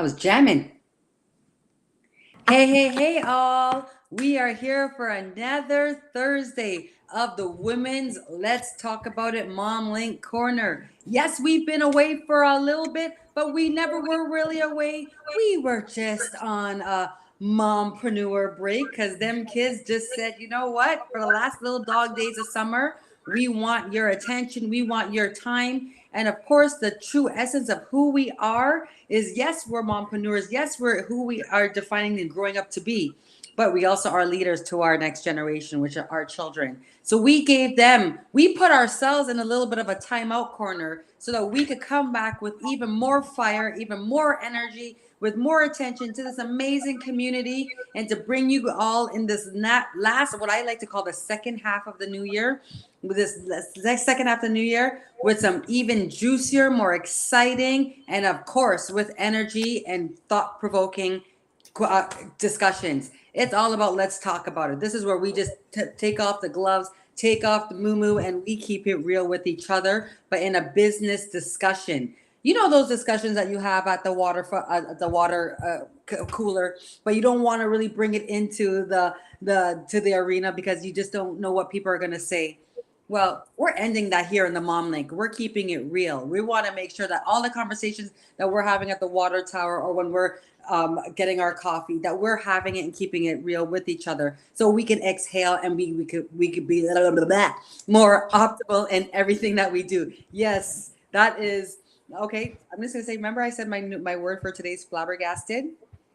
I was jamming. Hey, hey, hey, all. We are here for another Thursday of the Women's Let's Talk About It Mom Link Corner. Yes, we've been away for a little bit, but we never were really away. We were just on a mompreneur break because them kids just said, you know what? For the last little dog days of summer, we want your attention, we want your time. And of course, the true essence of who we are is yes, we're mompreneurs. Yes, we're who we are defining and growing up to be. But we also are leaders to our next generation, which are our children. So we put ourselves in a little bit of a timeout corner so that we could come back with even more fire, even more energy, with more attention to this amazing community and to bring you all in this last, what I like to call the second half of the new year, with this second half of the new year, with some even juicier, more exciting, and of course, with energy and thought-provoking discussions. It's all about let's talk about it. This is where we just take off the gloves, take off the moo and we keep it real with each other, but in a business discussion. You know those discussions that you have at the water cooler, but you don't want to really bring it into the arena because you just don't know what people are going to say. Well, we're ending that here in the Mom Link. We're keeping it real. We want to make sure that all the conversations that we're having at the water tower or when we're getting our coffee, that we're having it and keeping it real with each other, so we can exhale and we could be blah, blah, blah, more optimal in everything that we do. Yes, that is okay. I'm just gonna say. Remember, I said my word for today's flabbergasted.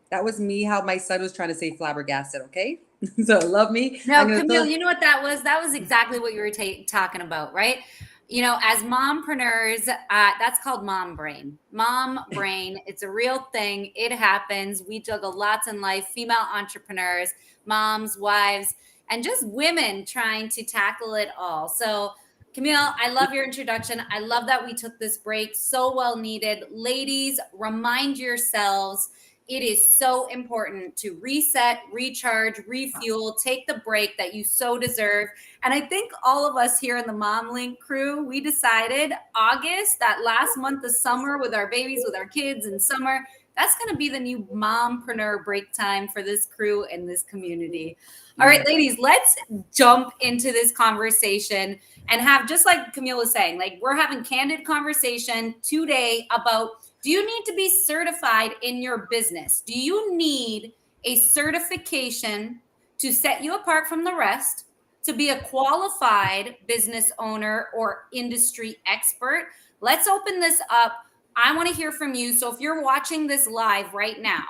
That was me. How my son was trying to say flabbergasted. Okay, so love me. No, Camille, you know what that was? That was exactly what you were talking about, right? You know, as mompreneurs, that's called mom brain. Mom brain, it's a real thing. It happens. We juggle lots in life, female entrepreneurs, moms, wives, and just women trying to tackle it all. So, Camille, I love your introduction. I love that we took this break. So well needed. Ladies, remind yourselves it is so important to reset, recharge, refuel, take the break that you so deserve. And I think all of us here in the Mom Link crew, we decided August, that last month of summer with our babies, with our kids in summer, that's going to be the new mompreneur break time for this crew and this community. All right, ladies, let's jump into this conversation and have, just like Camille was saying, like we're having candid conversation today about, do you need to be certified in your business? Do you need a certification to set you apart from the rest, to be a qualified business owner or industry expert? Let's open this up. I want to hear from you. So if you're watching this live right now,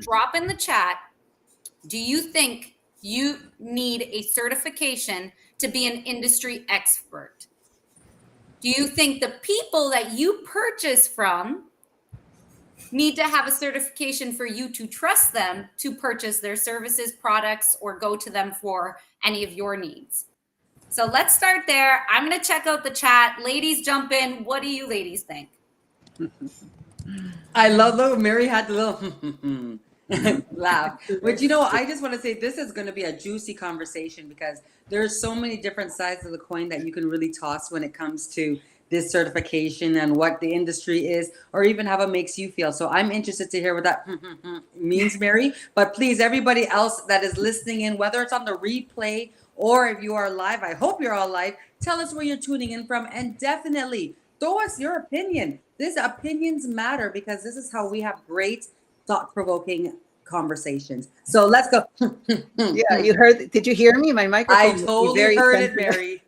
drop in the chat. Do you think you need a certification to be an industry expert? Do you think the people that you purchase from need to have a certification for you to trust them to purchase their services, products, or go to them for any of your needs? So let's start there. I'm going to check out the chat. Ladies, jump in. What do you ladies think? I love that Mary had the little laugh. But you know, I just want to say this is going to be a juicy conversation because there's so many different sides of the coin that you can really toss when it comes to this certification and what the industry is, or even how it makes you feel. So I'm interested to hear what that means, Mary. But please, everybody else that is listening in, whether it's on the replay or if you are live, I hope you're all live. Tell us where you're tuning in from, and definitely throw us your opinion. These opinions matter because this is how we have great thought-provoking conversations. So let's go. Yeah, you heard. Did you hear me? My microphone. I totally heard it, Mary.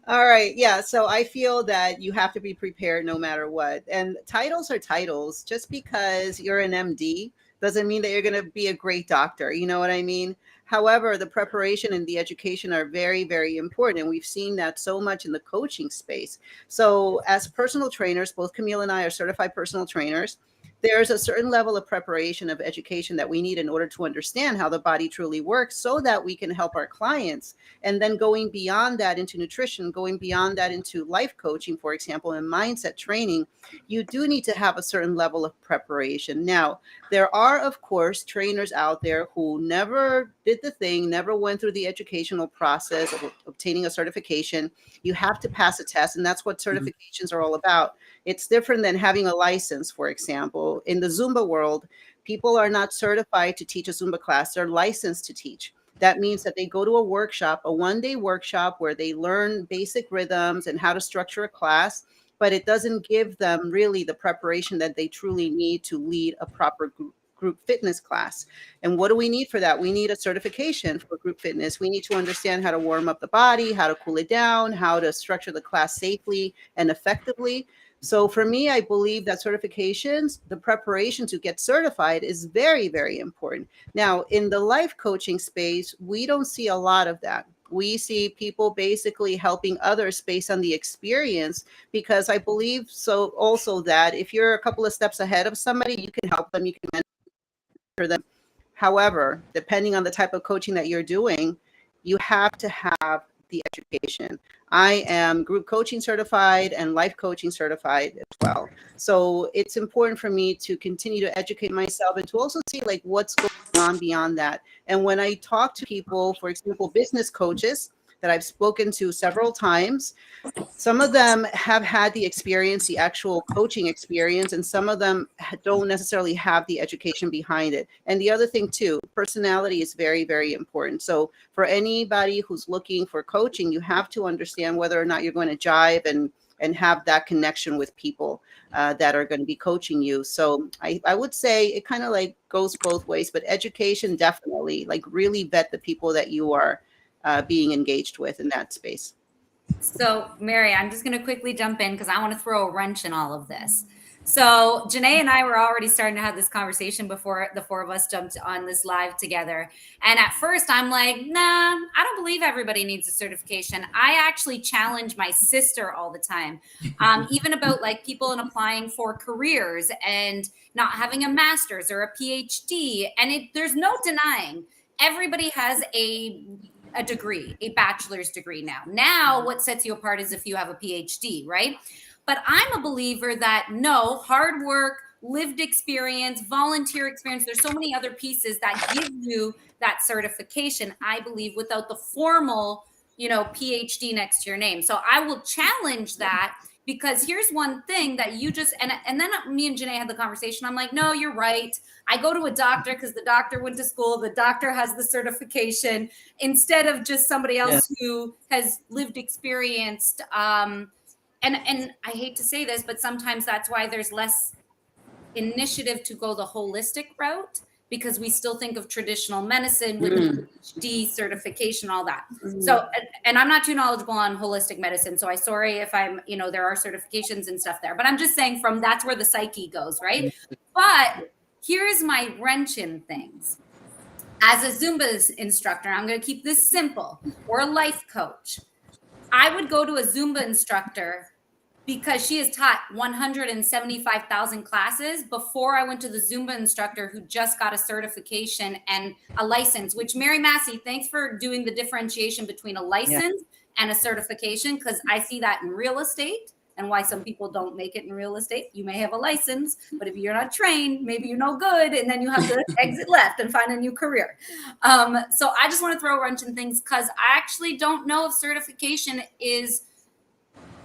All right. Yeah. So I feel that you have to be prepared no matter what. And titles are titles. Just because you're an MD doesn't mean that you're going to be a great doctor. You know what I mean? However, the preparation and the education are very, very important. And we've seen that so much in the coaching space. So as personal trainers, both Camille and I are certified personal trainers. There's a certain level of preparation of education that we need in order to understand how the body truly works so that we can help our clients. And then going beyond that into nutrition, going beyond that into life coaching, for example, and mindset training, you do need to have a certain level of preparation. Now, there are, of course, trainers out there who never did the thing, never went through the educational process of obtaining a certification. You have to pass a test, and that's what certifications are all about. It's different than having a license, for example. In the Zumba world, people are not certified to teach a Zumba class, they're licensed to teach. That means that they go to a workshop, a 1-day workshop where they learn basic rhythms and how to structure a class, but it doesn't give them really the preparation that they truly need to lead a proper group fitness class. And what do we need for that? We need a certification for group fitness. We need to understand how to warm up the body, how to cool it down, how to structure the class safely and effectively. So for me, I believe that certifications, the preparation to get certified is very, very important. Now, in the life coaching space, we don't see a lot of that. We see people basically helping others based on the experience, because I believe so also that if you're a couple of steps ahead of somebody, you can help them, you can mentor them. However, depending on the type of coaching that you're doing, you have to have the education. I am group coaching certified and life coaching certified as well. So it's important for me to continue to educate myself and to also see like what's going on beyond that. And when I talk to people, for example, business coaches that I've spoken to several times, some of them have had the experience, the actual coaching experience, and some of them don't necessarily have the education behind it. And the other thing too, personality is very, very important. So for anybody who's looking for coaching, you have to understand whether or not you're going to jive and have that connection with people that are going to be coaching you. So I would say it kind of like goes both ways, but education definitely, like really vet the people that you are being engaged with in that space. So, Mary, I'm just going to quickly jump in because I want to throw a wrench in all of this. So, Janae and I were already starting to have this conversation before the four of us jumped on this live together. And at first, I'm like, nah, I don't believe everybody needs a certification. I actually challenge my sister all the time, even about like people in applying for careers and not having a master's or a PhD. And there's no denying everybody has a degree, a bachelor's degree now. Now, what sets you apart is if you have a PhD, right? But I'm a believer that no, hard work, lived experience, volunteer experience, there's so many other pieces that give you that certification, I believe, without the formal, PhD next to your name. So I will challenge that, because here's one thing that you just, and then me and Janae had the conversation. I'm like, no, you're right. I go to a doctor because the doctor went to school. The doctor has the certification instead of just somebody else who has lived experienced. And I hate to say this, but sometimes that's why there's less initiative to go the holistic route, because we still think of traditional medicine with the PhD certification, all that. So, and I'm not too knowledgeable on holistic medicine, so I'm sorry if I'm, there are certifications and stuff there, but I'm just saying that's where the psyche goes, right? But here's my wrench in things. As a Zumba instructor, I'm going to keep this simple, or a life coach, I would go to a Zumba instructor because she has taught 175,000 classes before I went to the Zumba instructor who just got a certification and a license, which Mary Massey, thanks for doing the differentiation between a license and a certification, because I see that in real estate and why some people don't make it in real estate. You may have a license, but if you're not trained, maybe you're no good, and then you have to exit left and find a new career. So I just want to throw a wrench in things, because I actually don't know if certification is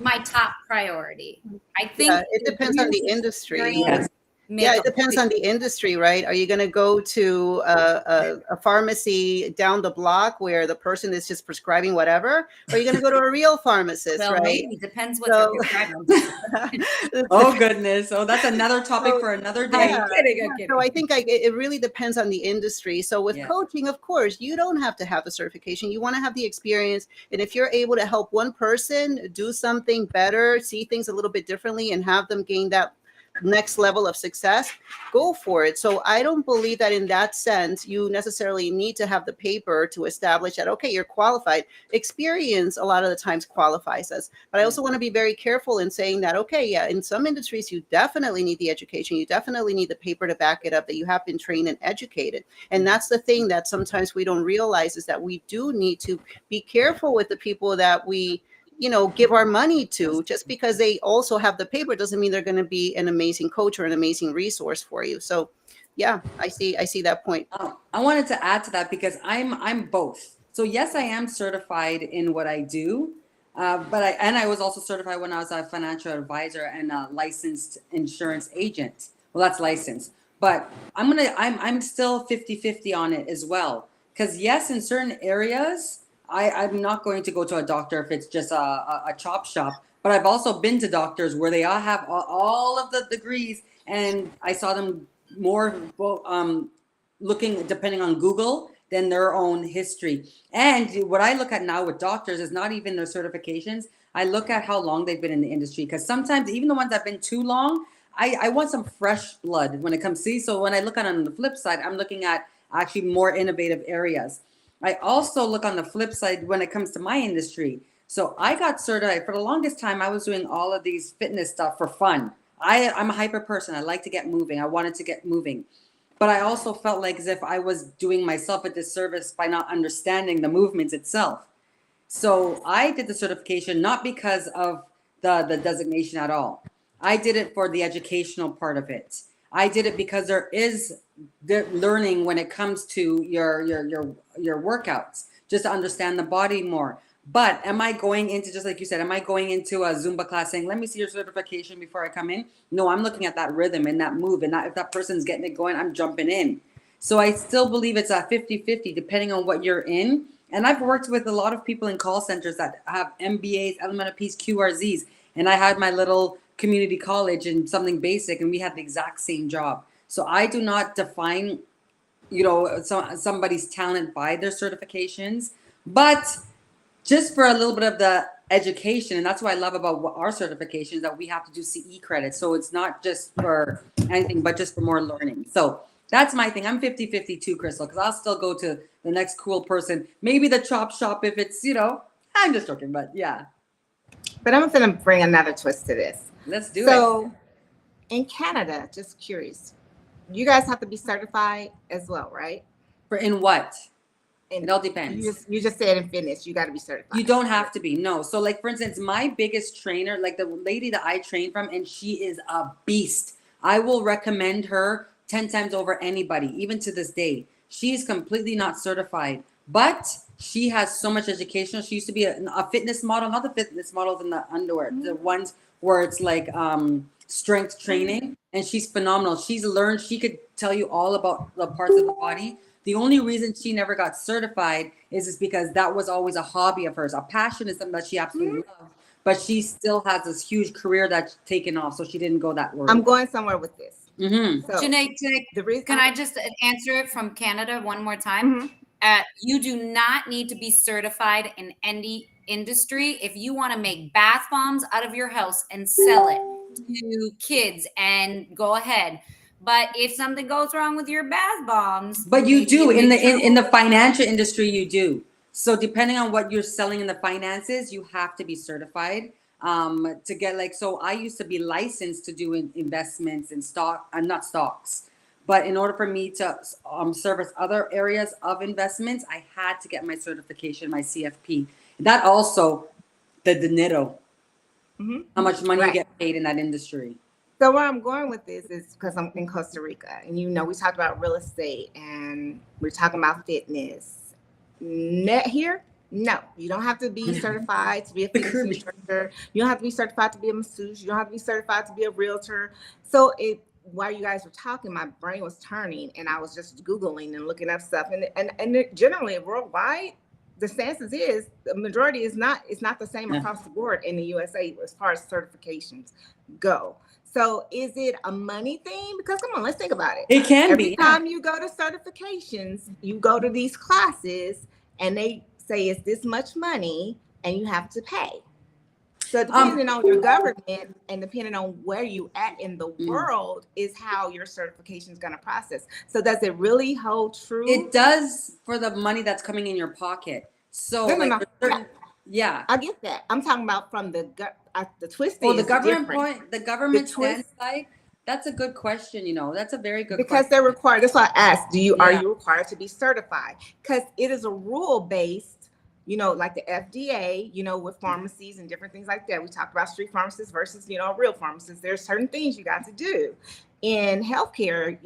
my top priority. I think it depends on the industry. It depends on the industry, right? Are you going to go to a pharmacy down the block where the person is just prescribing whatever? Or are you going to go to a real pharmacist, right? Maybe. Depends what they're prescribing. Oh, goodness. Oh, that's another topic for another day. I'm kidding. So I think it really depends on the industry. So with coaching, of course, you don't have to have the certification. You want to have the experience. And if you're able to help one person do something better, see things a little bit differently, and have them gain that next level of success, go for it. So I don't believe that in that sense you necessarily need to have the paper to establish that, okay, you're qualified. Experience a lot of the times qualifies us. But I also want to be very careful in saying that, okay, yeah, in some industries you definitely need the education, you definitely need the paper to back it up that you have been trained and educated. And that's the thing that sometimes we don't realize, is that we do need to be careful with the people that we give our money to. Just because they also have the paper doesn't mean they're going to be an amazing coach or an amazing resource for you. So yeah, I see that point. I wanted to add to that, because I'm both. So yes, I am certified in what I do, I was also certified when I was a financial advisor and a licensed insurance agent. Well, that's licensed, but I'm still 50-50 on it as well. Because yes, in certain areas, I'm not going to go to a doctor if it's just a chop shop. But I've also been to doctors where they all have all of the degrees, and I saw them more looking depending on Google than their own history. And what I look at now with doctors is not even their certifications. I look at how long they've been in the industry, because sometimes even the ones that have been too long, I want some fresh blood when it comes to. So when I look at it on the flip side, I'm looking at actually more innovative areas. I also look on the flip side when it comes to my industry. So I got certified for the longest time. I was doing all of these fitness stuff for fun. I'm a hyper person. I like to get moving. I wanted to get moving. But I also felt like as if I was doing myself a disservice by not understanding the movements itself. So I did the certification not because of the designation at all. I did it for the educational part of it. I did it because there is the learning when it comes to your workouts, just to understand the body more. But am I going into, just like you said, am I going into a Zumba class saying, let me see your certification before I come in? No, I'm looking at that rhythm and that move. And that, if that person's getting it going, I'm jumping in. So I still believe it's a 50-50 depending on what you're in. And I've worked with a lot of people in call centers that have MBAs, LMNPs, QRZs. And I had my little community college and something basic, and we had the exact same job. So I do not define, somebody's talent by their certifications, but just for a little bit of the education. And that's what I love about our certifications, that we have to do CE credits. So it's not just for anything, but just for more learning. So that's my thing. I'm 50-50 too, Crystal, because I'll still go to the next cool person. Maybe the chop shop if it's, I'm just joking, but yeah. But I'm going to bring another twist to this. Let's do it. So in Canada, just curious, you guys have to be certified as well, right? For in what? And it all depends. You just said in fitness, you got to be certified. You don't have to be. No. So like, for instance, my biggest trainer, like the lady that I train from, and she is a beast. I will recommend her 10 times over anybody, even to this day. She's completely not certified, but she has so much education. She used to be a fitness model, not the fitness models in the underwear, the ones where it's like strength training. And she's phenomenal. She's learned, she could tell you all about the parts of the body. The only reason she never got certified is because that was always a hobby of hers. A passion is something that she absolutely loves, but she still has this huge career that's taken off, so she didn't go that road. I'm going somewhere with this. Mm-hmm. So, Janae, can I just answer it from Canada one more time? Mm-hmm. You do not need to be certified in any industry. If you want to make bath bombs out of your house and sell it to kids, and go ahead. But if something goes wrong with your bath bombs, but you do in the financial industry, you do. So depending on what you're selling in the finances, you have to be certified to get like. So I used to be licensed to do investments in stock, not stocks, but in order for me to service other areas of investments, I had to get my certification, my CFP. That also the dinero, how much money you get paid in that industry. So where I'm going with this is because I'm in Costa Rica, and we talked about real estate, and we're talking about fitness. Here, no, you don't have to be certified to be a fitness instructor. You don't have to be certified to be a masseuse. You don't have to be certified to be a realtor. So while you guys were talking, my brain was turning, and I was just Googling and looking up stuff. And generally worldwide, the census is the majority is not the same across the board in the USA as far as certifications go. So is it a money thing? Because come on, let's think about it. It can be. Every time you go to certifications, you go to these classes and they say it's this much money and you have to pay. So depending on your government and depending on where you at in the world is how your certification is going to process. So does it really hold true? It does for the money that's coming in your pocket. So yeah, I get that. I'm talking about from the twist. Well, the government point, the government stance side. That's a good question. That's a very good because question. They're required. That's why I asked. Are you required to be certified? Because it is a rule based. Like the FDA. With pharmacies and different things like that. We talked about street pharmacists versus real pharmacists. There's certain things you got to do in healthcare.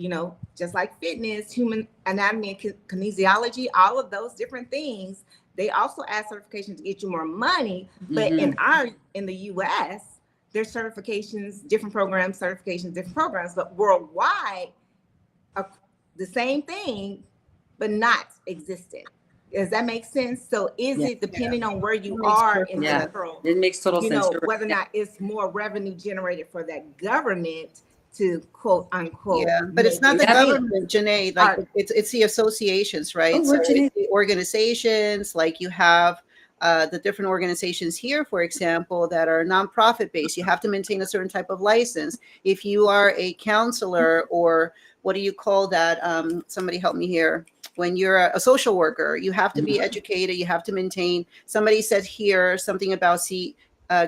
Just like fitness, human anatomy, and kinesiology, all of those different things They also add certifications to get you more money, but Mm-hmm. in the US, there's certifications, different programs, certifications, different programs, but worldwide, the same thing, but not existent. Does that make sense? So is Yeah. it depending on where you That makes are perfect in the Yeah. sense. world, It makes total you sense. know, You're right. whether or Yeah. not it's more revenue generated for that government to quote unquote Yeah, but it's not the That means- government, Janae. Like Art. it's the associations, right? Oh, So where'd it's you the organizations, like you have the different organizations here, for example, that are nonprofit based. You have to maintain a certain type of license. If you are a counselor, or what do you call that? Somebody help me here. When you're a social worker, you have to be educated. You have to maintain. Somebody said here something about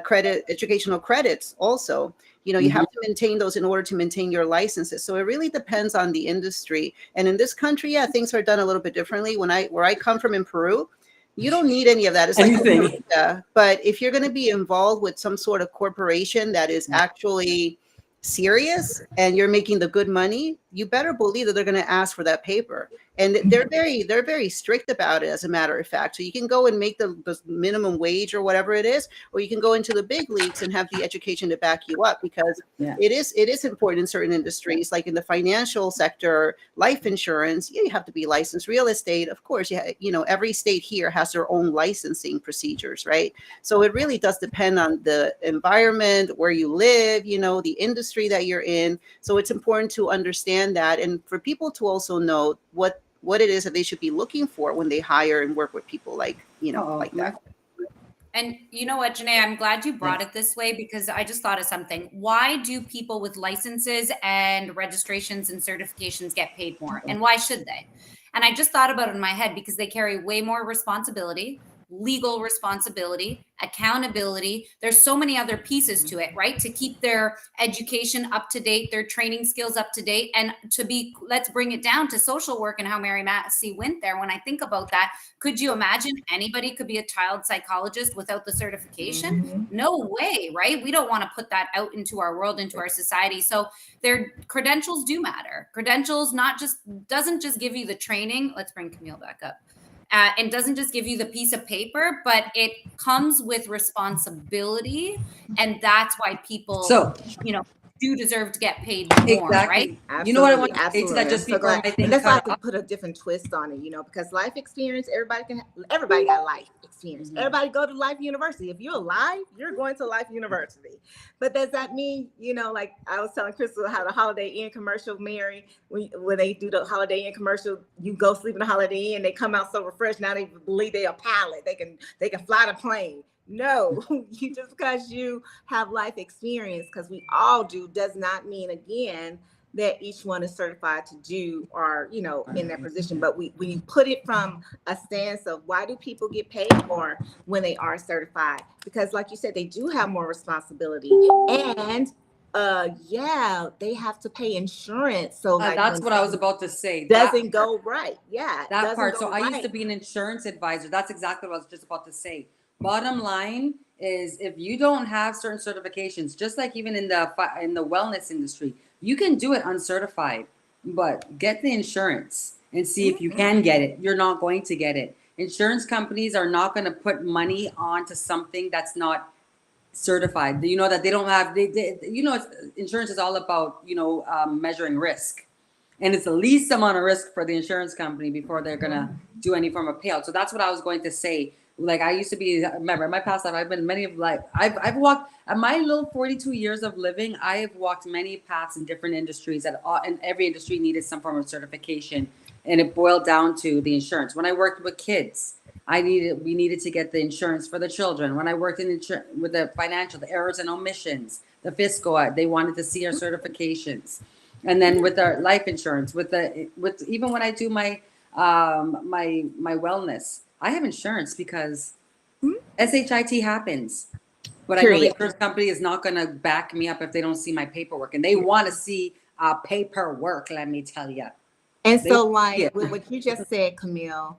credit, educational credits also. You know, you have to maintain those in order to maintain your licenses. So it really depends on the industry. And in this country, yeah, things are done a little bit differently. Where I come from in Peru, you don't need any of that. It's like Anything. Costa Rica. But if you're going to be involved with some sort of corporation that is actually serious and you're making the good money, you better believe that they're going to ask for that paper. And they're very strict about it, as a matter of fact. So you can go and make the minimum wage or whatever it is, or you can go into the big leagues and have the education to back you up, because Yeah. it is important in certain industries, like in the financial sector, life insurance. Yeah, you have to be licensed. Real estate, of course, you know, every state here has their own licensing procedures, right? So it really does depend on the environment, where you live, you know, the industry that you're in. So it's important to understand that, and for people to also know what it is that they should be looking for when they hire and work with people like, you know, Uh-oh, like that. And you know what, Janae, I'm glad you brought it this way, because I just thought of something. Why do people with licenses and registrations and certifications get paid more? And why should they? And I just thought about it in my head, because they carry way more responsibility, legal responsibility, accountability. There's so many other pieces to it, right? To keep their education up to date, their training skills up to date, and let's bring it down to social work and how Mary Massey went there. When I think about that, could you imagine anybody could be a child psychologist without the certification? No way, right? We don't want to put that out into our world, into our society. So their credentials do matter. Credentials doesn't just give you the training. Let's bring Camille back up. And doesn't just give you the piece of paper, but it comes with responsibility, and that's why people, do deserve to get paid more, right? Absolutely. You know what I want to say to that, just I'm so before glad. my thing And that's why I cut could off? put a different twist on it, you know, because life experience, everybody got life experience. Everybody go to Life University. If you're alive, you're going to Life University. But does that mean, you know, like I was telling Crystal how the Holiday Inn commercial, Mary, when they do the Holiday Inn commercial, you go sleep in the Holiday Inn, they come out so refreshed. Now they believe they're a pilot. They can fly the plane. No, you just because you have life experience, because we all do, does not mean, again, that each one is certified to do, or, you know, in that position. But when you put it from a stance of why do people get paid more when they are certified? Because like you said, they do have more responsibility, and they have to pay insurance. So like That's what I was about to say. doesn't go right. Yeah, that part. So go I used to right. be an insurance advisor. That's exactly what I was just about to say. Bottom line is, if you don't have certain certifications, just like even in the wellness industry, you can do it uncertified, but get the insurance and see if you can get it. You're not going to get it. Insurance companies are not going to put money onto something that's not certified. You know that they don't have. Insurance is all about measuring risk, and it's the least amount of risk for the insurance company before they're gonna do any form of payout. So that's what I was going to say. Like, I used to be, remember, in my past life, I've been many of like I've walked at my little 42 years of living. I have walked many paths in different industries, and every industry needed some form of certification, and it boiled down to the insurance. When I worked with kids, we needed to get the insurance for the children. When I worked with the financial, the errors and omissions, the fiscal, they wanted to see our certifications. And then with our life insurance, with even when I do my my wellness, I have insurance because SHIT happens. But I know the insurance company is not going to back me up if they don't see my paperwork, and they want to see paperwork. Let me tell you. And so, like with what you just said, Camille,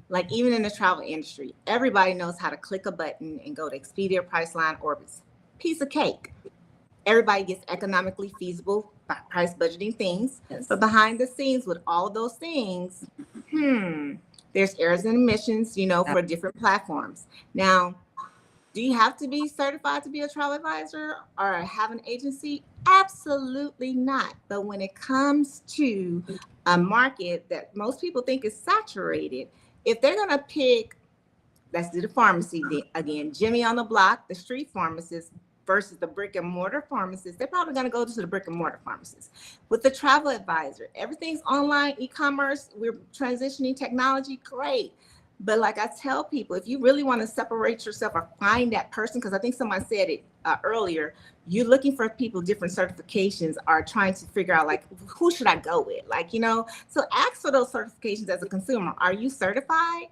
like even in the travel industry, everybody knows how to click a button and go to Expedia, Priceline, Orbitz. Piece of cake. Everybody gets economically feasible price budgeting things. Yes. But behind the scenes with all of those things, There's errors and omissions, for different platforms. Now, do you have to be certified to be a travel advisor or have an agency? Absolutely not. But when it comes to a market that most people think is saturated, if they're going to pick, let's do the pharmacy again, Jimmy on the block, the street pharmacist versus the brick and mortar pharmacist, they're probably going to go to the brick and mortar pharmacist. With the travel advisor, everything's online, e-commerce, we're transitioning technology, great. But like I tell people, if you really want to separate yourself or find that person, because I think someone said it earlier, you're looking for people, different certifications, are trying to figure out, like, who should I go with? So ask for those certifications as a consumer. Are you certified?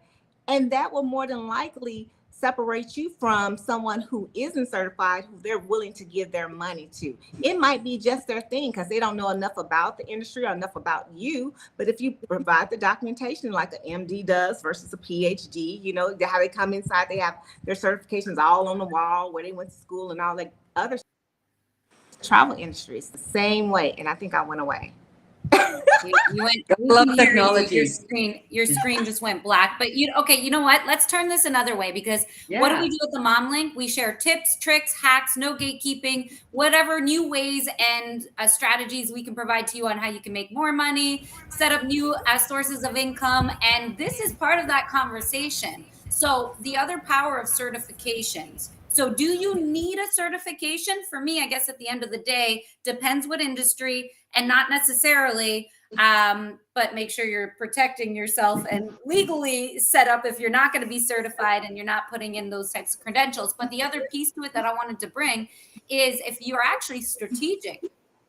And that will more than likely separate you from someone who isn't certified, who they're willing to give their money to. It might be just their thing because they don't know enough about the industry or enough about you. But if you provide the documentation like an MD does versus a PhD, how they come inside, they have their certifications all on the wall, where they went to school and all that other travel industries the same way. And I think I went away. You went. Love technology. Your screen just went black. But okay. You know what? Let's turn this another way, because what do we do with the Mom Link? We share tips, tricks, hacks, no gatekeeping, whatever new ways and strategies we can provide to you on how you can make more money, set up new sources of income, and this is part of that conversation. So the other power of certifications. So do you need a certification? For me, I guess at the end of the day, depends what industry, and not necessarily, but make sure you're protecting yourself and legally set up if you're not going to be certified and you're not putting in those types of credentials. But the other piece to it that I wanted to bring is if you're actually strategic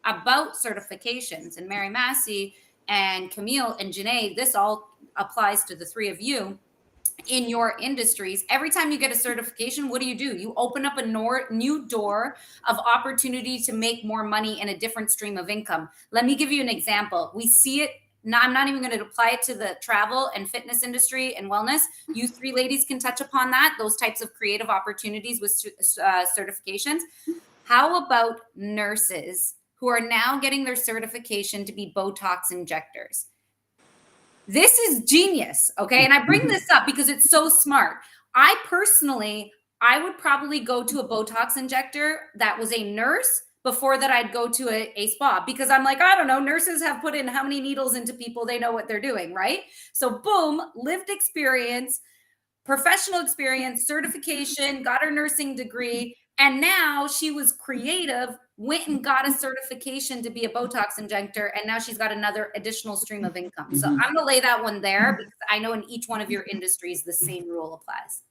about certifications, and Mary Massey and Camille and Janae, this all applies to the three of you. In your industries, every time you get a certification, what do? You open up a new door of opportunity to make more money in a different stream of income. Let me give you an example. We see it now. I'm not even going to apply it to the travel and fitness industry and wellness. You three ladies can touch upon that, those types of creative opportunities with certifications. How about nurses who are now getting their certification to be Botox injectors? This is genius, okay? And I bring this up because it's so smart. I would probably go to a Botox injector that was a nurse before that I'd go to a spa, because I'm like, I don't know, nurses have put in how many needles into people, they know what they're doing, right? So boom, lived experience, professional experience, certification, got her nursing degree, and now she was creative, went and got a certification to be a Botox injector, and now she's got another additional stream of income. So I'm going to lay that one there, because I know in each one of your industries, the same rule applies.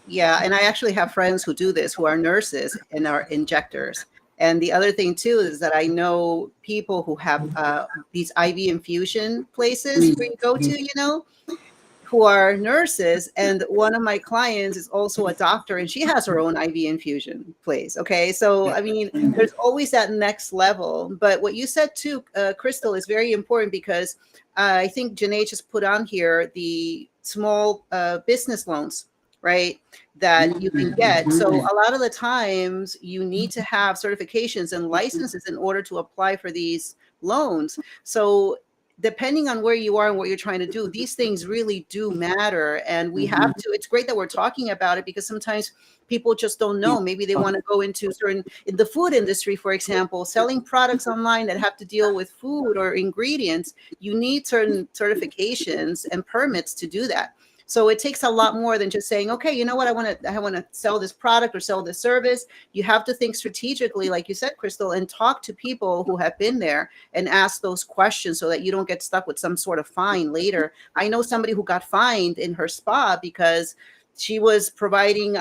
Yeah, and I actually have friends who do this, who are nurses and are injectors. And the other thing too is that I know people who have these IV infusion places where you go to, who are nurses. And one of my clients is also a doctor, and she has her own IV infusion place. Okay. So, I mean, there's always that next level. But what you said too, Crystal, is very important, because I think Janae just put on here the small business loans, right, that you can get. So a lot of the times you need to have certifications and licenses in order to apply for these loans. So depending on where you are and what you're trying to do, these things really do matter. And we have to, it's great that we're talking about it, because sometimes people just don't know. Maybe they want to go into in the food industry, for example, selling products online that have to deal with food or ingredients. You need certain certifications and permits to do that. So it takes a lot more than just saying, okay, you know what, I want to sell this product or sell this service. You have to think strategically, like you said, Crystal, and talk to people who have been there and ask those questions so that you don't get stuck with some sort of fine later. I know somebody who got fined in her spa because she was providing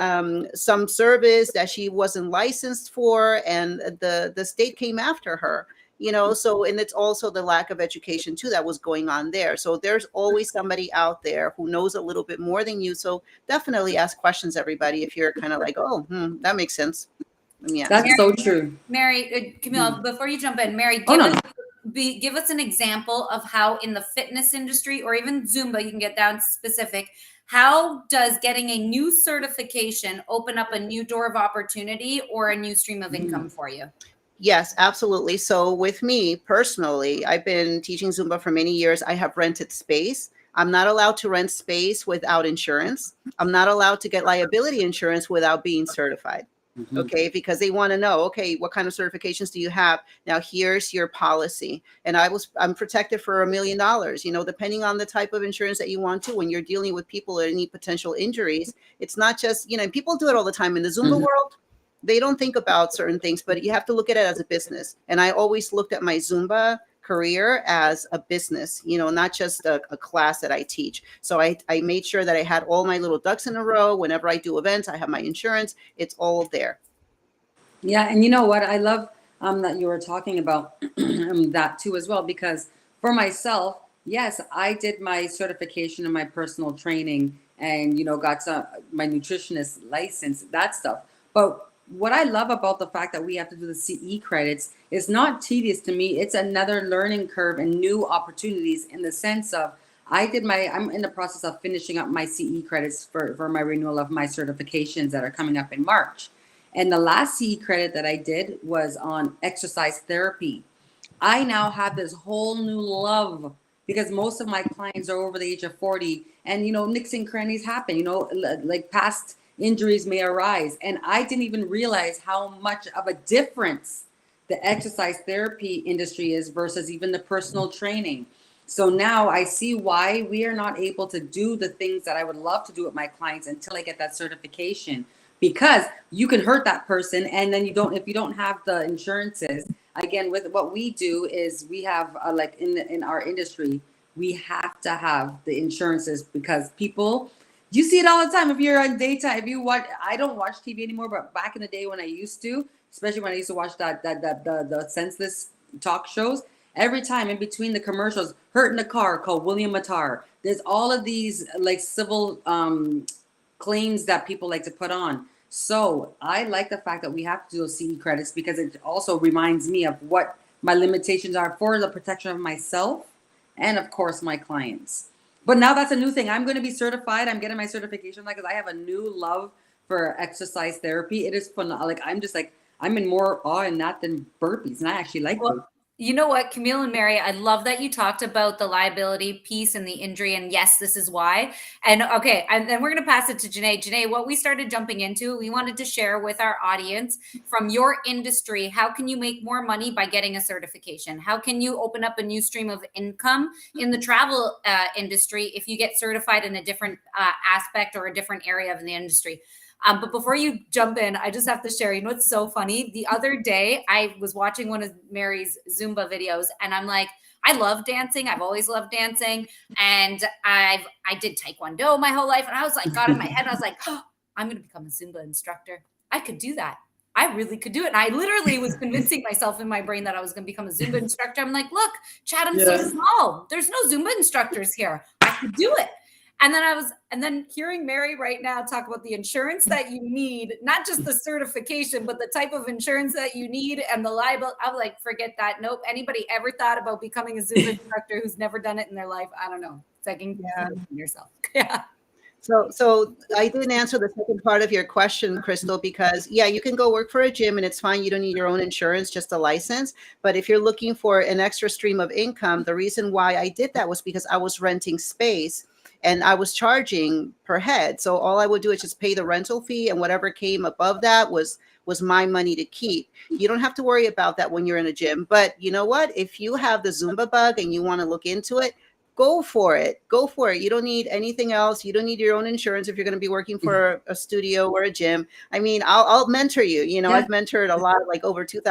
some service that she wasn't licensed for, and the state came after her. So, and it's also the lack of education too that was going on there. So there's always somebody out there who knows a little bit more than you. So definitely ask questions, everybody, if you're kind of like, oh, that makes sense. Yeah, that's so true. Mary, Camille, before you jump in, Mary, give us an example of how in the fitness industry, or even Zumba, you can get down specific. How does getting a new certification open up a new door of opportunity or a new stream of income for you? Yes, absolutely. So with me personally, I've been teaching Zumba for many years. I have rented space. I'm not allowed to rent space without insurance. I'm not allowed to get liability insurance without being certified. Mhm. Okay, because they want to know, okay, what kind of certifications do you have? Now here's your policy. And I'm protected for $1 million, depending on the type of insurance that you want to. When you're dealing with people that need potential injuries, it's not just, people do it all the time in the Zumba Mhm. world. They don't think about certain things, but you have to look at it as a business. And I always looked at my Zumba career as a business, not just a class that I teach. So I made sure that I had all my little ducks in a row. Whenever I do events, I have my insurance. It's all there. Yeah, and you know what? I love that you were talking about that too as well, because for myself, yes, I did my certification and my personal training, and got my nutritionist license, that stuff. But what I love about the fact that we have to do the CE credits is not tedious to me. It's another learning curve and new opportunities, in the sense of I'm in the process of finishing up my CE credits for my renewal of my certifications that are coming up in March. And the last CE credit that I did was on exercise therapy. I now have this whole new love, because most of my clients are over the age of 40, and nicks and crannies happen, like past injuries may arise. And I didn't even realize how much of a difference the exercise therapy industry is versus even the personal training. So now I see why we are not able to do the things that I would love to do with my clients until I get that certification, because you can hurt that person, and then if you don't have the insurances. Again, with what we do is we have like in our industry, we have to have the insurances, because people, you see it all the time. If you're on daytime, if you watch, I don't watch TV anymore, but back in the day when I used to, especially when I used to watch the senseless talk shows, every time in between the commercials, hurt in a car called William Matar, there's all of these like civil claims that people like to put on. So I like the fact that we have to do those CE credits, because it also reminds me of what my limitations are for the protection of myself and, of course, my clients. But now that's a new thing. I'm going to be certified. I'm getting my certification, because I have a new love for exercise therapy. It is fun. Like I'm in more awe in that than burpees, and I actually like burpees. You know what, Camille and Mary, I love that you talked about the liability piece and the injury. And yes, this is why. And okay, and then we're going to pass it to Janae. Janae, what we started jumping into, we wanted to share with our audience from your industry. How can you make more money by getting a certification? How can you open up a new stream of income in the travel industry if you get certified in a different aspect or a different area of the industry? But before you jump in, I just have to share, what's so funny? The other day, I was watching one of Mary's Zumba videos, and I'm like, I love dancing. I've always loved dancing. And I did Taekwondo my whole life. And I was like, got in my head, and I was like, oh, I'm going to become a Zumba instructor. I could do that. I really could do it. And I literally was convincing myself in my brain that I was going to become a Zumba instructor. I'm like, look, Chatham's so small. There's no Zumba instructors here. I could do it. And then hearing Mary right now talk about the insurance that you need, not just the certification, but the type of insurance that you need and the liability. I was like, forget that. Nope. Anybody ever thought about becoming a Zumba instructor who's never done it in their life? I don't know. Second yourself. Yeah. So I didn't answer the second part of your question, Crystal, because you can go work for a gym and it's fine. You don't need your own insurance, just a license. But if you're looking for an extra stream of income, the reason why I did that was because I was renting space. And I was charging per head. So all I would do is just pay the rental fee, and whatever came above that was my money to keep. You don't have to worry about that when you're in a gym. But you know what? If you have the Zumba bug and you want to look into it, go for it. Go for it. You don't need anything else. You don't need your own insurance if you're going to be working for a studio or a gym. I mean, I'll mentor you. I've mentored a lot, like over 2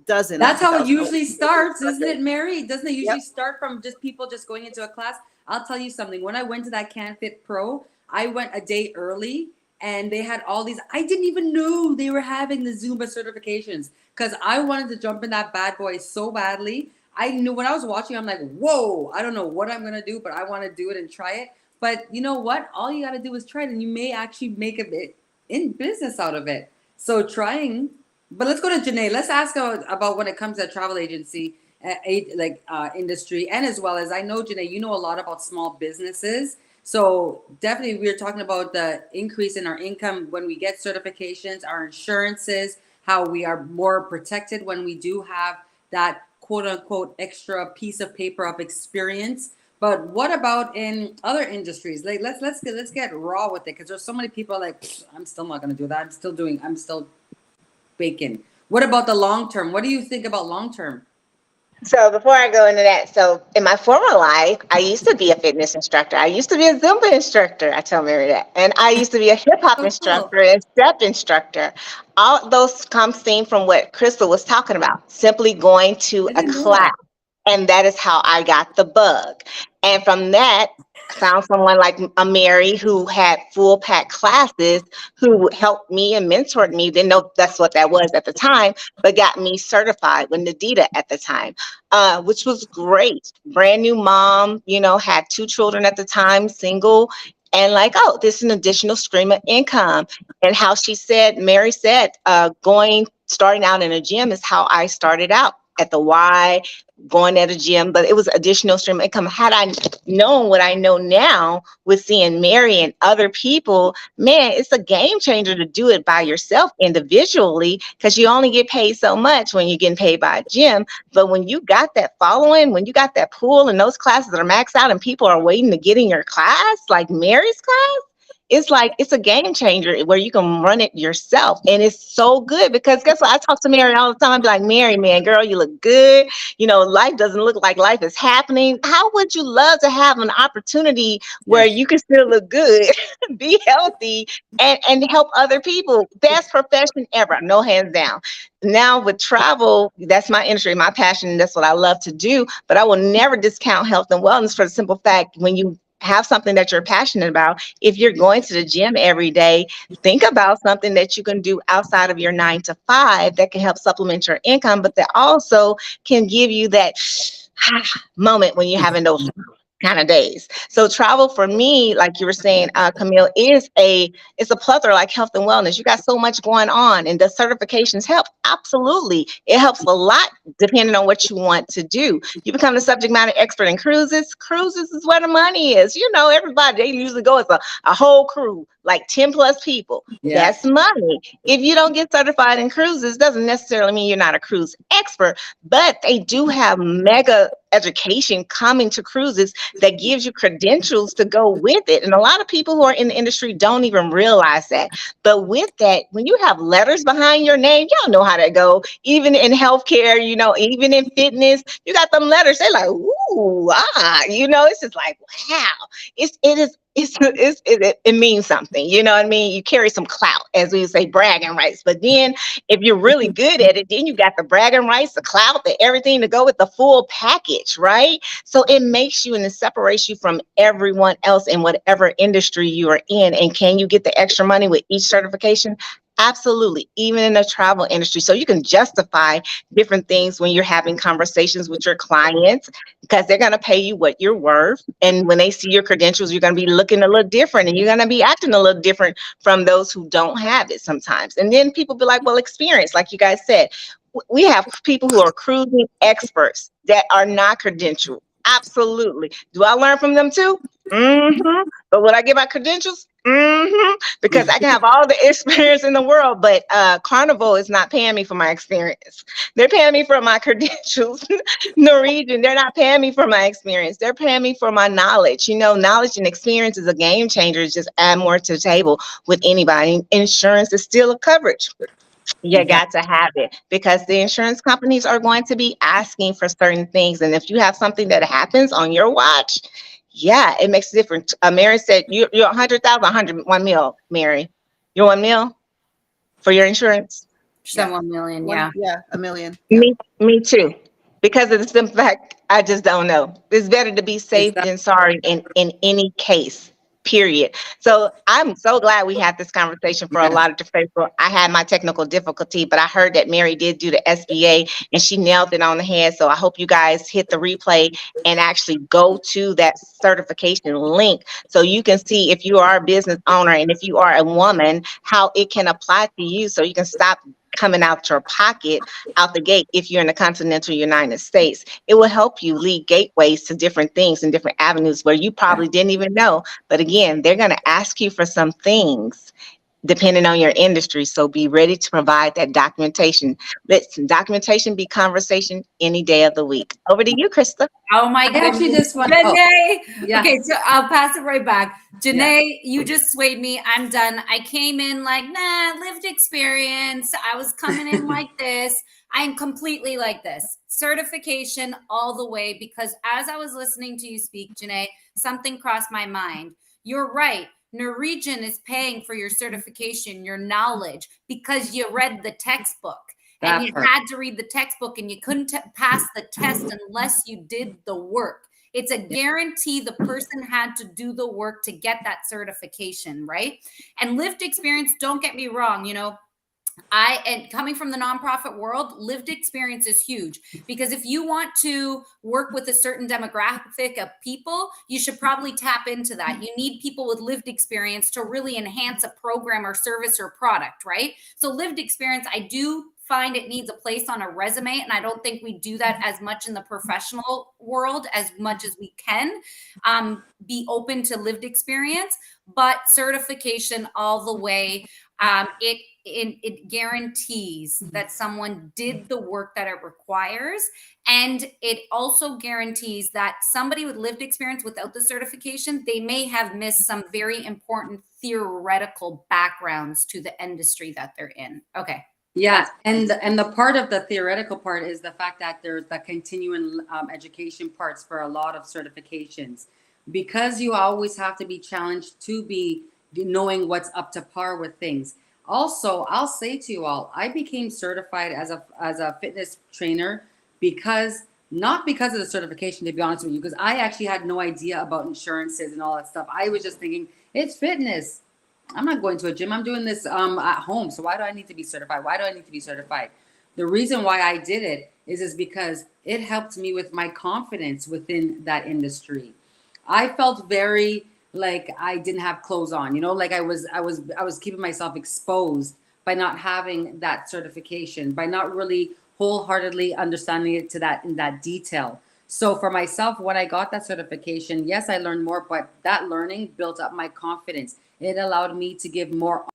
dozen. That's how it usually starts, isn't it, Mary? Doesn't it usually start from just people just going into a class? I'll tell you something. When I went to that CanFit Pro, I went a day early, and they had all these. I didn't even know they were having the Zumba certifications, because I wanted to jump in that bad boy so badly. I knew when I was watching, I'm like, whoa, I don't know what I'm going to do, but I want to do it and try it. But you know what? All you got to do is try it, and you may actually make a bit in business out of it. So trying. But let's go to Janae. Let's ask her about when it comes to a travel agency industry, and as well as, I know, Janae, you know a lot about small businesses. So definitely we're talking about the increase in our income when we get certifications, our insurances, how we are more protected when we do have that quote unquote extra piece of paper of experience. But what about in other industries? Like let's get raw with it, because there's so many people like, I'm still not gonna do that. I'm still baking. What about the long term? What do you think about long term? So before I go into that, so in my former life, I used to be a fitness instructor. I used to be a Zumba instructor. I tell Mary that. And I used to be a hip hop So cool. instructor and step instructor. All those come stem from what Crystal was talking about, simply going to I a didn't know class. that. And that is how I got the bug. And from that, I found someone like a Mary who had full pack classes, who helped me and mentored me. Didn't know that's what that was at the time, but got me certified with Nadita at the time, which was great. Brand new mom, had two children at the time, single. And like, oh, this is an additional stream of income. And how Mary said, starting out in a gym is how I started out at the Y, going at a gym, but it was additional stream of income. Had I known what I know now with seeing Mary and other people, man, it's a game changer to do it by yourself individually, because you only get paid so much when you're getting paid by a gym. But when you got that following, when you got that pool and those classes that are maxed out and people are waiting to get in your class, like Mary's class, it's a game changer where you can run it yourself. And it's so good because guess what? I talk to Mary all the time. I be like, Mary, man, girl, you look good. Life doesn't look like life is happening. How would you love to have an opportunity where Yes. you can still look good, be healthy, and help other people? Best profession ever. No, hands down. Now with travel, that's my industry, my passion, and that's what I love to do. But I will never discount health and wellness for the simple fact, when you have something that you're passionate about, if you're going to the gym every day, think about something that you can do outside of your 9 to 5 that can help supplement your income, but that also can give you that moment when you're having those kind of days. So travel for me, like you were saying, Camille, it's a plethora like health and wellness. You got so much going on, and the certifications help. Absolutely. It helps a lot depending on what you want to do. You become the subject matter expert in cruises. Cruises is where the money is. Everybody, they usually go as a whole crew, like 10 plus people. Yeah. That's money. If you don't get certified in cruises, doesn't necessarily mean you're not a cruise expert, but they do have mega education coming to cruises that gives you credentials to go with it. And a lot of people who are in the industry don't even realize that. But with that, when you have letters behind your name, y'all know how that go. Even in healthcare, even in fitness, you got them letters. They're like, ooh, it's just like, wow. It means something. You know what I mean? You carry some clout, as we would say, bragging rights. But then if you're really good at it, then you got the bragging rights, the clout, the everything to go with the full package, right? So it makes you and it separates you from everyone else in whatever industry you are in. And can you get the extra money with each certification? Absolutely, even in the travel industry. So you can justify different things when you're having conversations with your clients, because they're going to pay you what you're worth. And when they see your credentials, you're going to be looking a little different, and you're going to be acting a little different from those who don't have it sometimes. And then people be like, well, experience, like you guys said. We have people who are cruising experts that are not credentialed. Absolutely. Do I learn from them too? Mm-hmm. But would I get my credentials? Mm-hmm. Because I can have all the experience in the world, but Carnival is not paying me for my experience. They're paying me for my credentials. Norwegian, they're not paying me for my experience. They're paying me for my knowledge. Knowledge and experience is a game changer. Just add more to the table with anybody. Insurance is still a coverage. You Yeah. got to have it, because the insurance companies are going to be asking for certain things. And if you have something that happens on your watch, yeah, it makes a difference. Mary said, you're 100,000, 101 mil, Mary. You're 1 mil for your insurance? She said Yeah. 1 million. Yeah. Yeah, a million. Yeah. Me too. Because of the simple fact, I just don't know. It's better to be safe Exactly. than sorry in any case, period. So I'm so glad we had this conversation for a Yes. lot of different people. I had my technical difficulty, but I heard that Mary did do the SBA and she nailed it on the head. So I hope you guys hit the replay and actually go to that certification link so you can see, if you are a business owner and if you are a woman, how it can apply to you, so you can stop coming out your pocket out the gate. If you're in the continental United States, it will help you lead gateways to different things and different avenues where you probably didn't even know. But again, they're going to ask you for some things depending on your industry. So be ready to provide that documentation. Let documentation be conversation any day of the week. Over to you, Krista. Oh my I actually goodness, just want, oh, Janae. yeah, Okay, so I'll pass it right back. yeah, Janae, you just swayed me. I'm done. I came in like, nah, lived experience. I was coming in like this. I'm completely like this. Certification all the way, because as I was listening to you speak, Janae, something crossed my mind. You're right. Norwegian is paying for your certification, your knowledge, because you read the textbook. And that you part. had to read the textbook, and you couldn't pass the test unless you did the work. It's a Yeah, guarantee the person had to do the work to get that certification, right? And lived experience, don't get me wrong, and coming from the nonprofit world, lived experience is huge, because if you want to work with a certain demographic of people, you should probably tap into that. You need people with lived experience to really enhance a program or service or product, right? So lived experience, I do find it needs a place on a resume, and I don't think we do that as much in the professional world as much as we can. Be open to lived experience, but certification all the way. It guarantees that someone did the work that it requires, and it also guarantees that somebody with lived experience without the certification, they may have missed some very important theoretical backgrounds to the industry that they're in. Okay, yeah, that's and the part of the theoretical part is the fact that there's the continuing education parts for a lot of certifications, because you always have to be challenged to be knowing what's up to par with things. Also, I'll say to you all, I became certified as a fitness trainer because, not because of the certification, to be honest with you, because I actually had no idea about insurances and all that stuff. I was just thinking it's fitness. I'm not going to a gym. I'm doing this at home. So why do I need to be certified? Why do I need to be certified? The reason why I did it is because it helped me with my confidence within that industry. I felt very like I didn't have clothes on, like I was keeping myself exposed by not having that certification, by not really wholeheartedly understanding it to that in that detail. So for myself, when I got that certification, yes, I learned more, but that learning built up my confidence. It allowed me to give more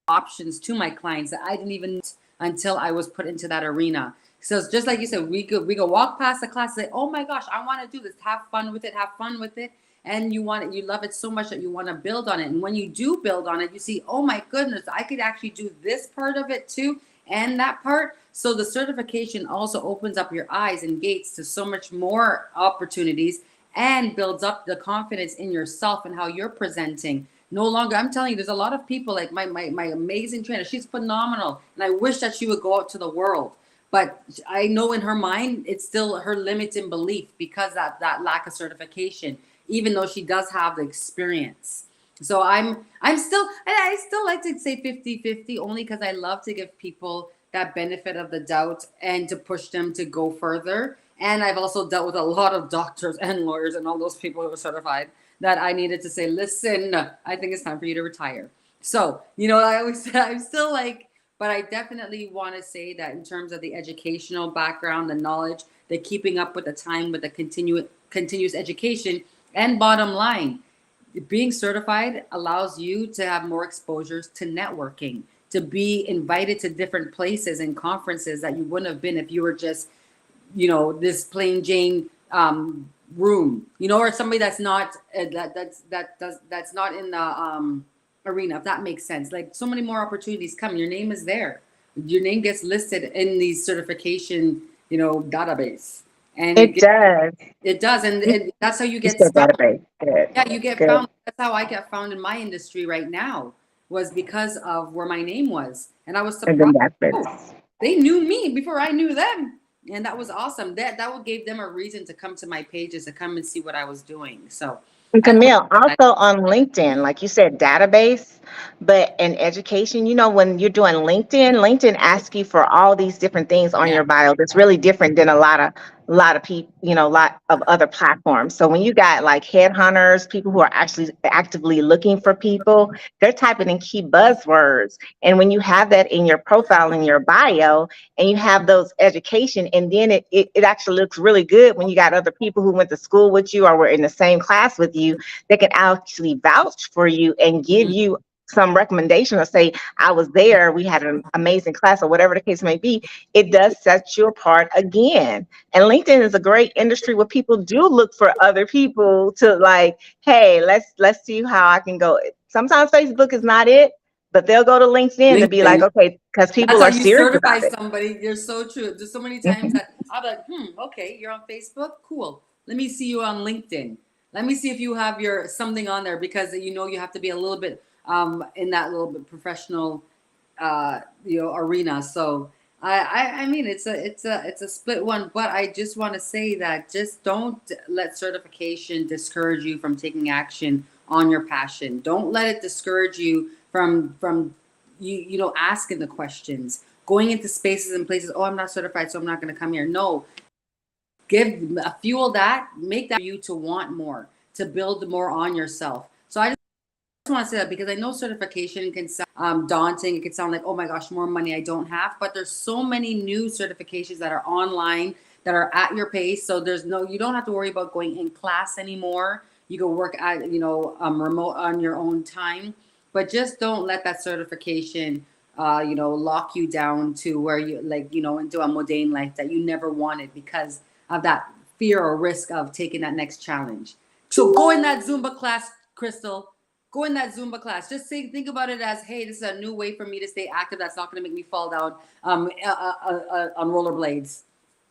options to my clients that I didn't even know until I was put into that arena. So it's just like you said, we go walk past the class and say, "Oh my gosh, I want to do this. Have fun with it. Have fun with it." And you want it, you love it so much that you want to build on it. And when you do build on it, you see, "Oh my goodness, I could actually do this part of it too, and that part." So the certification also opens up your eyes and gates to so much more opportunities, and builds up the confidence in yourself and how you're presenting. No longer, I'm telling you, there's a lot of people like my amazing trainer. She's phenomenal, and I wish that she would go out to the world. But I know in her mind, it's still her limits in belief because that lack of certification, even though she does have the experience. So I'm still, I still like to say 50-50, only because I love to give people that benefit of the doubt and to push them to go further. And I've also dealt with a lot of doctors and lawyers and all those people who are certified that I needed to say, "Listen, I think it's time for you to retire." So, I always say, I'm still like, but I definitely want to say that in terms of the educational background, the knowledge, the keeping up with the time, with the continuous education, and bottom line, being certified allows you to have more exposures to networking, to be invited to different places and conferences that you wouldn't have been if you were just, this plain Jane room, or somebody that's not that's not in the arena, if that makes sense. Like, so many more opportunities come. Your name is there. Your name gets listed in the certification, database, and It does. it does, and that's how you You get said found. database. Good. Yeah, you get Good. found. That's how I get found in my industry right now, was because of where my name was, and I was And then surprised. that's Oh, they knew me before I knew them, and that was awesome. That would gave them a reason to come to my pages, to come and see what I was doing. So And I love Camille, that. also on LinkedIn, like you said, database, but in education, when you're doing LinkedIn asks you for all these different things on Yeah, your bio. That's really different than a lot of a lot of people, a lot of other platforms. So when you got like headhunters, people who are actually actively looking for people, they're typing in key buzzwords. And when you have that in your profile, in your bio, and you have those education, and then it actually looks really good when you got other people who went to school with you or were in the same class with you, they can actually vouch for you and give you some recommendation or say, I was there, we had an amazing class, or whatever the case may be. It does set you apart again. And LinkedIn is a great industry where people do look for other people to like, hey, let's see how I can go. Sometimes Facebook is not it, but they'll go to LinkedIn to be like, LinkedIn. okay, because That's people how are you serious certify about it. somebody. You're so true. There's so many times that I'm like, okay, you're on Facebook, cool. Let me see you on LinkedIn. Let me see if you have your something on there, because you have to be a little bit in that little bit professional arena. So I mean it's a split one, but I just want to say that just don't let certification discourage you from taking action on your passion. Don't let it discourage you from asking the questions, going into spaces and places. Oh, I'm not certified, so I'm not going to come here. No, fuel that, make that for you to want more, to build more on yourself. So I just want to say that, because I know certification can sound daunting. It can sound like, oh my gosh, more money I don't have. But there's so many new certifications that are online that are at your pace. So you don't have to worry about going in class anymore. You go work at remote on your own time. But just don't let that certification lock you down to where you into a mundane life that you never wanted, because of that fear or risk of taking that next challenge. So go in that Zumba class, Crystal. Go in that Zumba class. Just think about it as, hey, this is a new way for me to stay active. That's not going to make me fall down on rollerblades.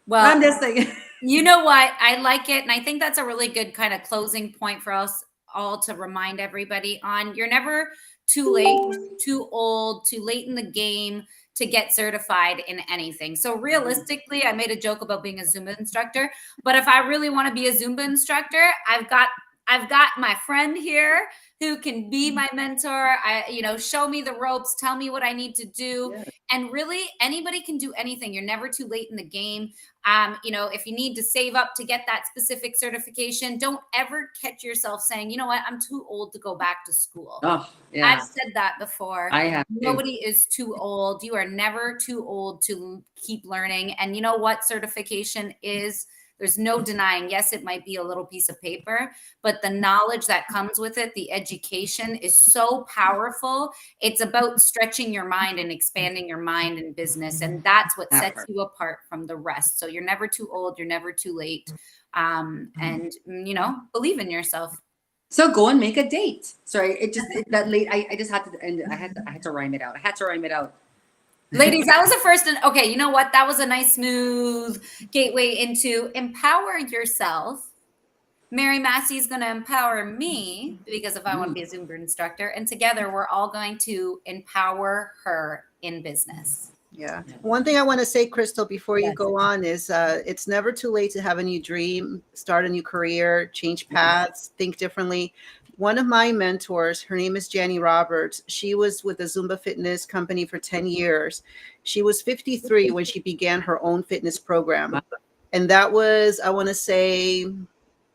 Well, I'm just saying. you know what? I like it. And I think that's a really good kind of closing point for us all to remind everybody on. You're never too late, too old, too late in the game to get certified in anything. So realistically, I made a joke about being a Zumba instructor, but if I really want to be a Zumba instructor, I've got my friend here who can be my mentor. Show me the ropes, tell me what I need to do. Yeah. And really anybody can do anything. You're never too late in the game. If you need to save up to get that specific certification, don't ever catch yourself saying, you know what, I'm too old to go back to school. Oh, yeah. I've said that before. I have. Nobody is too old. You are never too old to keep learning. And you know what certification is? There's no denying, yes, it might be a little piece of paper, but the knowledge that comes with it, the education is so powerful. It's about stretching your mind and expanding your mind in business. And that's what sets you apart from the rest. So you're never too old. You're never too late. And believe in yourself. So go and make a date. Sorry, that late. I just had to end. I had to rhyme it out. Ladies, that was the first. Okay, you know what? That was a nice, smooth gateway into empower yourself. Mary Massey is going to empower me, because if I want to be a Zumba instructor, and together we're all going to empower her in business. Yeah. One thing I want to say, Crystal, before you go on is it's never too late to have a new dream, start a new career, change paths, think differently. One of my mentors, her name is Jenny Roberts. She was with the Zumba fitness company for 10 years. She was 53 when she began her own fitness program. And that was, I want to say,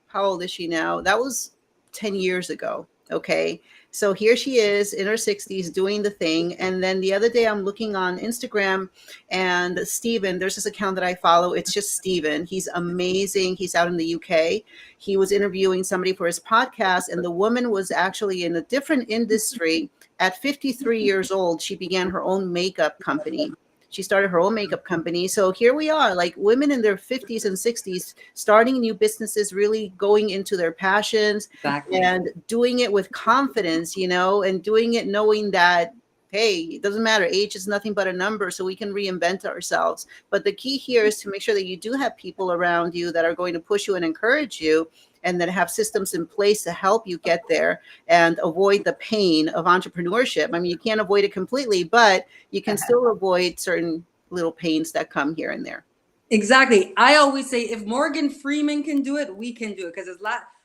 how old is she now? That was 10 years ago. Okay. So here she is in her 60s doing the thing. And then the other day I'm looking on Instagram, and Steven, there's this account that I follow. It's just Steven. He's amazing. He's out in the UK. He was interviewing somebody for his podcast, and the woman was actually in a different industry. At 53 years old, she began her own makeup company. She started her own makeup company. So here we are, like women in their 50s and 60s, starting new businesses, really going into their passions. Exactly. And doing it with confidence, and doing it knowing that, hey, it doesn't matter. Age is nothing but a number, so we can reinvent ourselves. But the key here is to make sure that you do have people around you that are going to push you and encourage you, and that have systems in place to help you get there and avoid the pain of entrepreneurship. I mean, you can't avoid it completely, but you can still avoid certain little pains that come here and there. Exactly. I always say, if Morgan Freeman can do it, we can do it. Because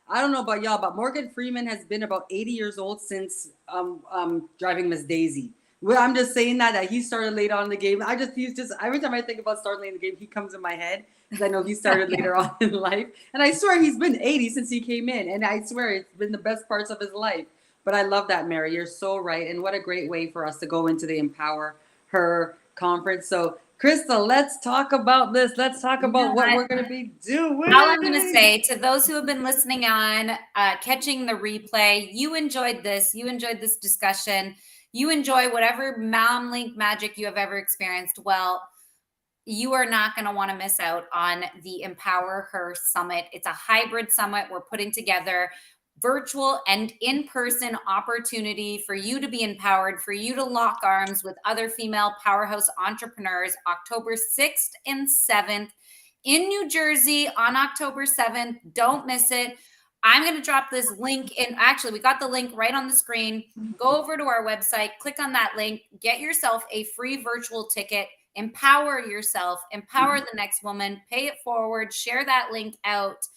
I don't know about y'all, but Morgan Freeman has been about 80 years old since driving Miss Daisy. Well, I'm just saying that he started late on in the game. He's just every time I think about starting late in the game, he comes in my head because I know he started later on in life. And I swear he's been 80 since he came in, and I swear it's been the best parts of his life. But I love that, Mary. You're so right, and what a great way for us to go into the Empower Her conference. So, Crystal, let's talk about this. Let's talk about what we're going to be doing. All I'm going to say to those who have been listening on, catching the replay, you enjoyed this. You enjoyed this discussion. You enjoy whatever Mom Link magic you have ever experienced. Well, you are not going to want to miss out on the Empower Her Summit. It's a hybrid summit we're putting together, virtual and in-person opportunity for you to be empowered, for you to lock arms with other female powerhouse entrepreneurs, October 6th and 7th in New Jersey on October 7th. Don't miss it. I'm going to drop this link in. Actually, we got the link right on the screen. Go over to our website, click on that link, get yourself a free virtual ticket, empower yourself, empower the next woman, pay it forward, share that link out.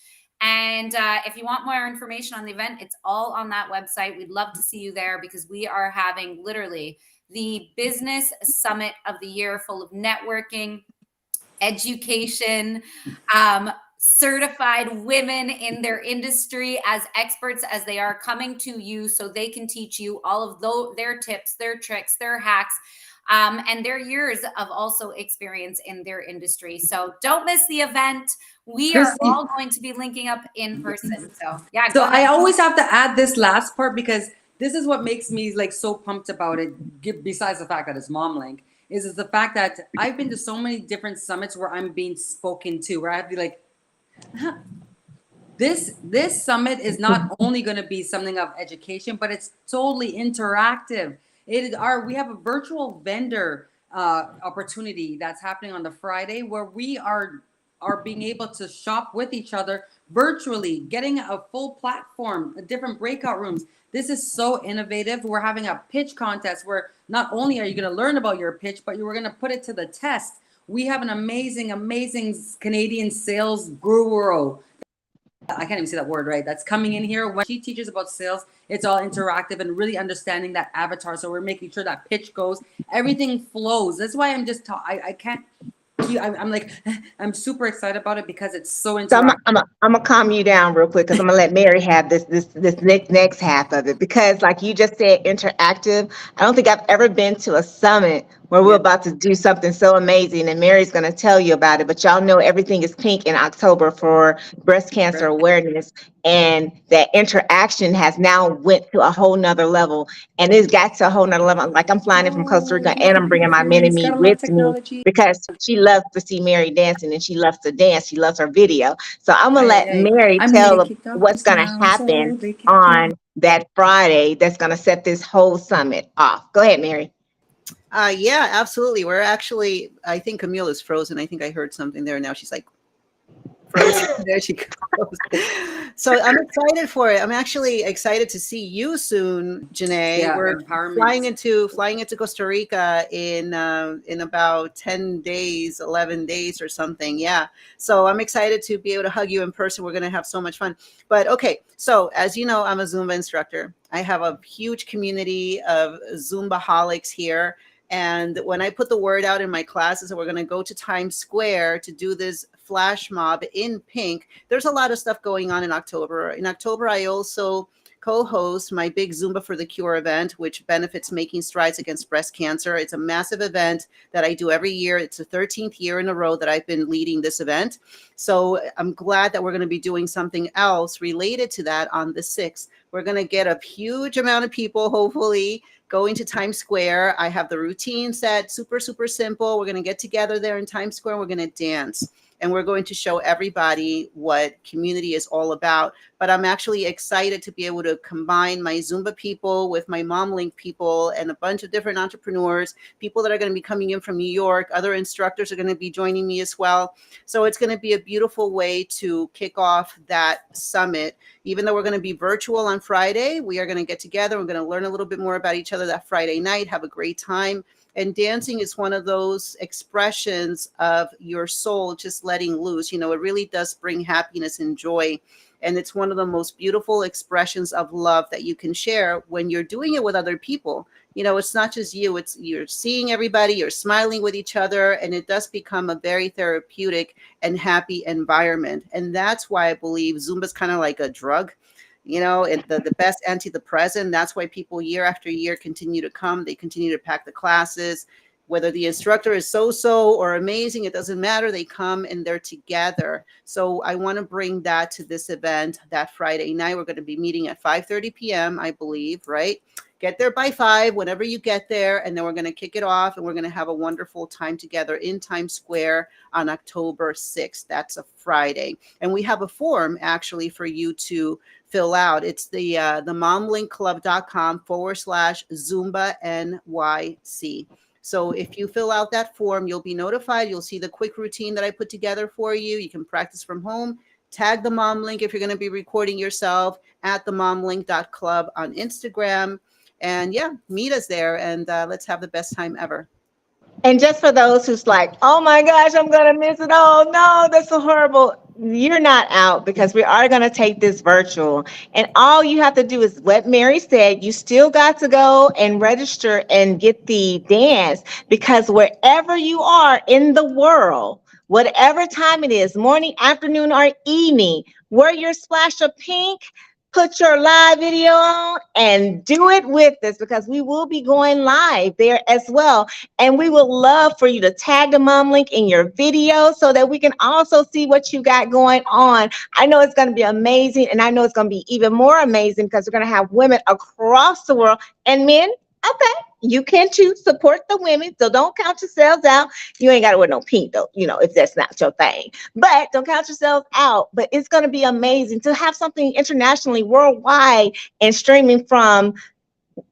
And if you want more information on the event, it's all on that website. We'd love to see you there because we are having literally the business summit of the year, full of networking, education, certified women in their industry as experts as they are coming to you so they can teach you all of their tips, their tricks, their hacks, and their years of also experience in their industry. So don't miss the event. We are all going to be linking up in person. So yeah. So I always have to add this last part because this is what makes me like so pumped about it. Besides the fact that it's Mom Link, is the fact that I've been to so many different summits where I'm being spoken to, where I have to be like, huh. This summit is not only going to be something of education, but it's totally interactive. We have a virtual vendor opportunity that's happening on the Friday where we are being able to shop with each other virtually, getting a full platform, different breakout rooms. This is so innovative. We're having a pitch contest where not only are you going to learn about your pitch, but you're going to put it to the test. We have an amazing Canadian sales guru. I can't even say that word right. That's coming in here. When she teaches about sales, it's all interactive and really understanding that avatar. So we're making sure that pitch goes, everything flows. That's why I'm just, I can't. I'm like, I'm super excited about it because it's so So interactive. I'm gonna calm you down real quick because I'm gonna let Mary have this next half of it, because like you just said, interactive. I don't think I've ever been to a summit where we're about to do something so amazing, and Mary's gonna tell you about it. But y'all know everything is pink in October for breast cancer awareness, and that interaction has now went to a whole nother level, and it's got to a whole nother level. Like I'm flying in from Costa Rica, and I'm bringing my mini me with me because she loves to see Mary dancing, and she loves to dance. She loves her video. So I'm gonna let Mary tell what's gonna happen on that Friday that's gonna set this whole summit off. Go ahead, Mary. Yeah, absolutely. We're actually, I think Camille is frozen. I think I heard something there. Now she's like frozen. There she goes. So I'm excited for it. I'm actually excited to see you soon, Janae. Yeah, we're flying into Costa Rica in about 10 days, 11 days or something. Yeah. So I'm excited to be able to hug you in person. We're going to have so much fun. But okay. So as you know, I'm a Zumba instructor. I have a huge community of Zumba-holics here. And when I put the word out in my classes that we're going to go to Times Square to do this flash mob in pink, there's a lot of stuff going on in October. In October, I also co-host my big Zumba for the Cure event, which benefits Making Strides Against Breast Cancer. It's a massive event that I do every year. It's the 13th year in a row that I've been leading this event. So I'm glad that we're going to be doing something else related to that on the 6th. We're going to get a huge amount of people, hopefully, going to Times Square. I have the routine set, super, super simple. We're going to get together there in Times Square. We're going to dance. And we're going to show everybody what community is all about. But I'm actually excited to be able to combine my Zumba people with my Mom Link people and a bunch of different entrepreneurs, people that are going to be coming in from New York. Other instructors are going to be joining me as well. So it's going to be a beautiful way to kick off that summit. Even though we're going to be virtual on Friday, we are going to get together. We're going to learn a little bit more about each other that Friday night, have a great time. And dancing is one of those expressions of your soul just letting loose. You know, it really does bring happiness and joy. And it's one of the most beautiful expressions of love that you can share when you're doing it with other people. you know, it's not just you, it's you're seeing everybody, you're smiling with each other, and it does become a very therapeutic and happy environment. And that's why I believe Zumba's kind of like a drug, you know, and the best antidepressant. That's why people year after year continue to come. They continue to pack the classes. Whether the instructor is so-so or amazing, it doesn't matter. They come and they're together. So I want to bring that to this event that Friday night. We're going to be meeting at 5:30 p.m., I believe, right? Get there by 5, whenever you get there, and then we're going to kick it off, and we're going to have a wonderful time together in Times Square on October 6th. That's a Friday. And we have a form actually for you to fill out. It's the momlinkclub.com/Zumba NYC. So if you fill out that form, you'll be notified. You'll see the quick routine that I put together for you. You can practice from home. Tag the Mom Link if you're going to be recording yourself at themomlink.club on Instagram. And yeah, meet us there, and let's have the best time ever. And just for those who's like, oh my gosh, I'm going to miss it. Oh no, that's so horrible. You're not out, because we are going to take this virtual. And all you have to do is what Mary said. You still got to go and register and get the dance, because wherever you are in the world, whatever time it is, morning, afternoon, or evening, wear your splash of pink, put your live video on, and do it with us, because we will be going live there as well. And we would love for you to tag the Mom Link in your video so that we can also see what you got going on. I know it's going to be amazing, and I know it's going to be even more amazing because we're going to have women across the world and men. Okay, you can choose support the women, so don't count yourselves out. You ain't got to wear no pink though, you know, if that's not your thing. But don't count yourselves out. But it's going to be amazing to have something internationally, worldwide, and streaming from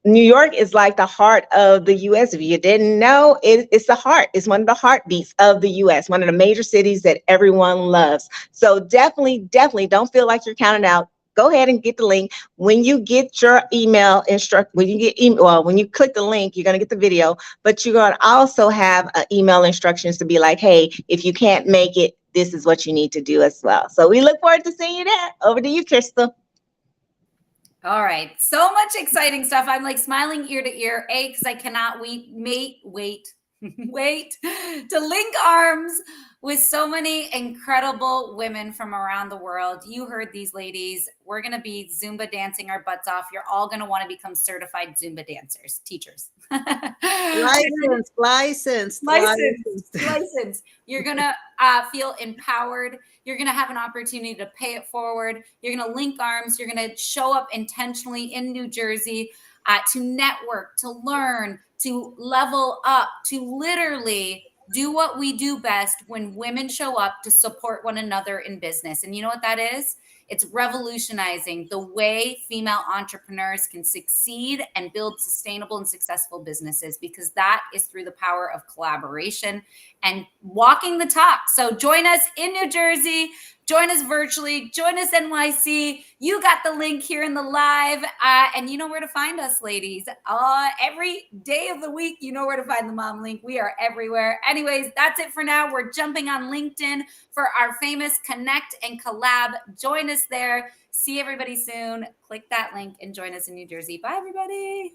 New York. Is like the heart of the U.S. If you didn't know, it's the heart. It's one of the heartbeats of the U.S., one of the major cities that everyone loves. So definitely don't feel like you're counted out. Go ahead and get the link. When you get your email when you click the link, you're going to get the video, but you're going to also have email instructions to be like, hey, if you can't make it, this is what you need to do as well. So we look forward to seeing you there. Over to you, Crystal. All right. So much exciting stuff. I'm like smiling ear to ear, because I cannot wait to link arms with so many incredible women from around the world. You heard these ladies. We're going to be Zumba dancing our butts off. You're all going to want to become certified Zumba dancers, teachers. Licensed. You're going to feel empowered. You're going to have an opportunity to pay it forward. You're going to link arms. You're going to show up intentionally in New Jersey to network, to learn, to level up, to literally do what we do best when women show up to support one another in business. And you know what that is? It's revolutionizing the way female entrepreneurs can succeed and build sustainable and successful businesses, because that is through the power of collaboration and walking the talk. So join us in New Jersey. Join us virtually. Join us NYC. You got the link here in the live. And you know where to find us, ladies. Every day of the week, you know where to find the Mom Link. We are everywhere. Anyways, that's it for now. We're jumping on LinkedIn for our famous Connect and Collab. Join us there. See everybody soon. Click that link and join us in New Jersey. Bye, everybody.